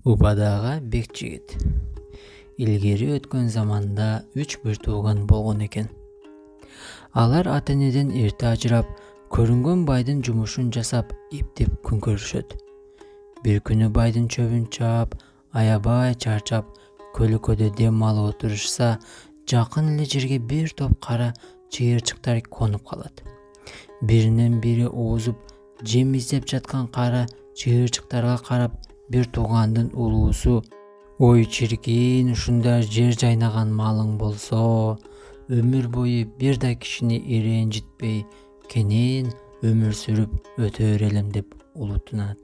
Убадага бек жигит. Илгери өткөн заманда 3 бир тууган болгон экен. Алар ата-энеден эрте ажырап, көрүнгөн байдын жумушун жасап, эптеп күн көрүшөт. Бир күнү байдын чөбүн чаап, аябай чарчап, көлөкөдө дем алып отурушса, жакын эле жерге бир топ кара чыйырчыктар конуп калат. Биринен бири оозуп, жем издеп жаткан кара чыйырчыктарга карап, бир туугандын улуусу: "Ой чиркин, ушундай жер жайнаган малың болсо, өмүр бою бир да кишини ренжитпей, кенен өмүр сүрүп өтө берелим" деп улутунат.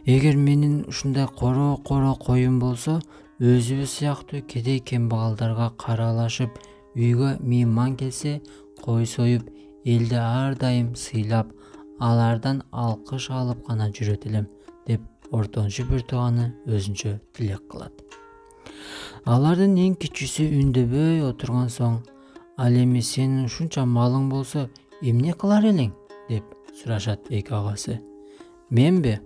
"Эгер менин ушундай коро коюм болсо, өзүбүз сыяктуу кедей кембагалдарга каралашып, үйгө мейман келсе, кой союп, элди ар дайым сыйлап, алардан алкыш алып гана жүрөт элем" деп ортончу бир тууганы өзүнчө тилек кылат. Алардын эң кичүүсү үндөбөй отурган соң: "Ал эми сенин ушунча малың болсо, эмне кылар элең?" деп сурашат эки агасы. "Менби?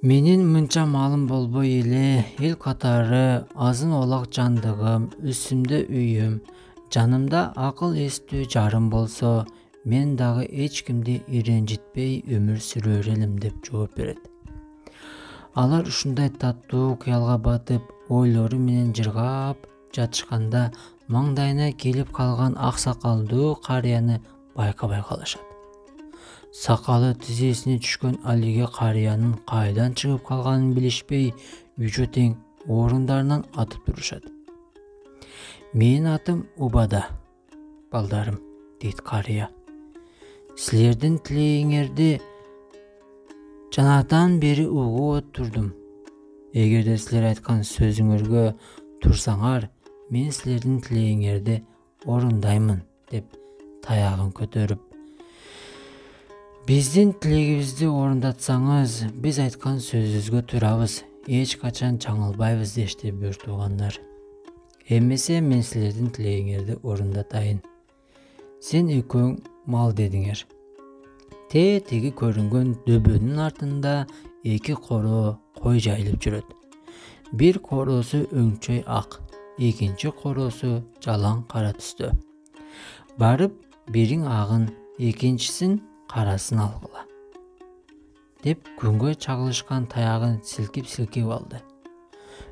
Менин мынча малым болбой эле, эл катары азын олак жандыгым, үстүмдө үйүм, жанымда акыл эстүү жарым болсо, мен дагы эч кимди ренжитпей өмүр сүрө берелим" деп жооп берет. Алар ушундай таттуу кыялга батып, ойлору менен жыргап жатышканда, маңдайына келип калган ак сакалдуу карыяны байкабай калышат. Сакалы тизесине түшкөн алиге карыянын кайдан чыгып калганын билишпей, үчөө тең орундарынан атып турушат. "Менин атым Убада, балдарым", дейт карыя. "Силердин тилегиңерди жанатан бери угуп отурдум. Эгерде силер айткан сөзүңөргө турсаңар, мен силердин тилегиңерди орундаймын" деп таягын көтөрүп, "Биздин тилегибизди орундатсаңыз, биз айткан сөзүбүзгө турабыз, эч качан чаңылбайбыз" дешти бир туугандар. "Эмесе мен силердин тилегиңерди орундатайын. Сен экөөң мал дедиңер. Теги көрүнгөн дөбөнүн артында эки коро кой жайылып жүрөт. Бир короосу өңчөй ак, экинчи короосу жалаң кара түстө. Барып, бириң агын, экинчисин карасын алгыла" деп күнгө чагылышкан таягын силкип алды.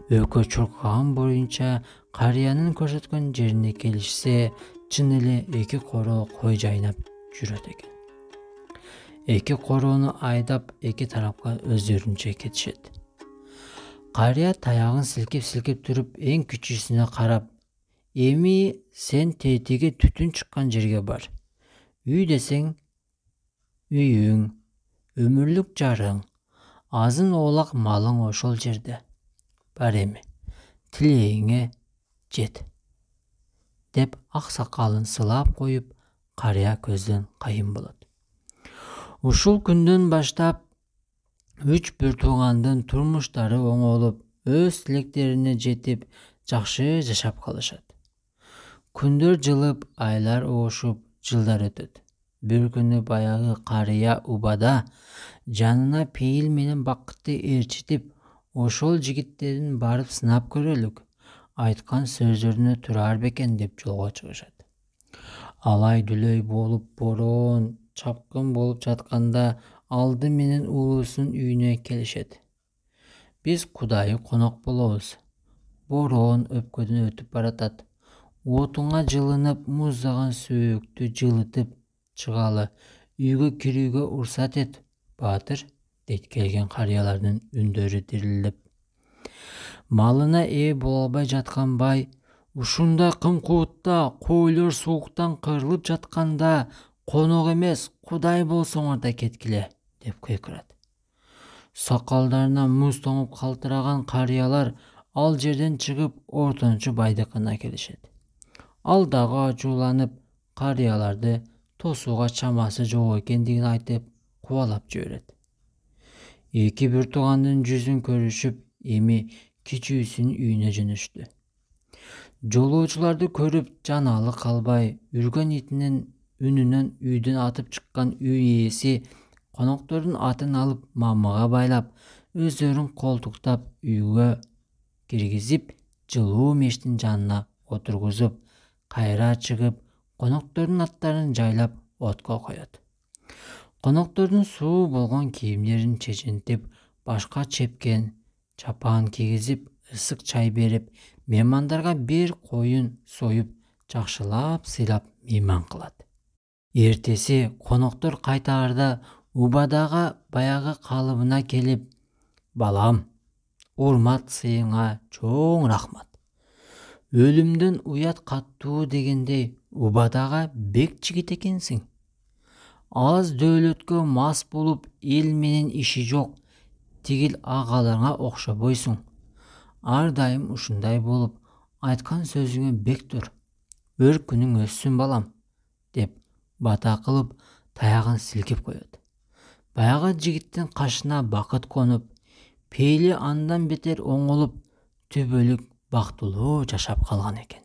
Өкө чуркаган боюнча карыянын көрсөткөн жерине келишсе, чын эле эки коро кой жайнап жүрөт экен. Эки короону айдап эки тарапка өздөрүнчө кетишет. Карыя таягын силкип туруп, эң кичүүсүнө карап: "Эми сен тетиги түтүн чыккан жерге бар. Үй десең үйүң, өмүрлүк жарың, азын оолак малың ошол жерде. Бар эми, тилегиңе жет" деп ак сакалын сылап коюп, карыя көздөн кайын болот. Ушул күндөн баштап 3 бир туугандын турмуштары оңолуп, өз тилектерине жетип, жакшы жашап калышат. Күндөр жылып, айлар оошуп, жылдар өтөт. Бир күнү баягы карыя Убада жанына пейил менен бакытты ээрчитип, ошол жигиттерин барып сынап көрөлүк, айткан сөздөрүнө турар бекен деп жолго чыгышат. Алай дүлөй болуп, бороон, чапкын болуп жатканда, алды менен улуусунун үйүнө келишет. "Биз кудайы конок болобуз. Бороон өпкөдөн өтүп баратат. Отуңа жылынып, муздаган сөөктү жылытып чыгалы, үйгө кирүүгө уруксат эт, баатыр" дейт келген карыялардын үндөрү дирилдеп. Малына ээ боло албай жаткан бай: "Ушундай кымкуутта, койлор сууктан кырылып жатканда, конок эмес, кудай болсоңор да кеткиле" деп кыйкырат. Сакалдарына муз тоңуп калтыраган карыялар ал жерден чыгып, ортончу байдыкына келишет. Ал дагы ачууланып, карыяларды тосууга чамасы жок экендигин айтып, кубалап жиберет. Эки бир туугандын жүзүн көрүшүп, эми кичүүсүнүн үйүнө жөнөштү. Жолоочуларды көрүп, жаналы калбай, үргөн итинин үнүнөн үйдөн атып чыккан үй ээси Коноктордун атын алып мамыга байлап, өздөрүн колтуктап үйгө киргизип, жылуу мештин жанына отургузуп, кайра чыгып, коноктордун аттарын жайлап отко коет. Коноктордун суу болгон кийимдерин чечинтип, башка чепкен чапан кийгизип, ысык чай берип, меймандарга бир коюн союп, жакшылап сыйлап мейман кылат. Эртеси коноктор кайтаарда убадага баягы калыбына келип: «Балам, урмат сыйыңа чоң рахмат. Өлүмдөн уят каттуу дегендей, убадага бек жигит экенсиң. Аз дөөлөткө мас болуп, эл менен иши жок тигил агаларыңа окшобойсуң. Ар дайым ушундай болуп, айткан сөзүңө бек тур. Өр күнүң өссүн балам», деп бата кылып, таягын силкип коет. Баягы жигиттин кашына бакыт конуп, пейили андан бетер оңолуп, түбөлүк бактылуу жашап калган экен.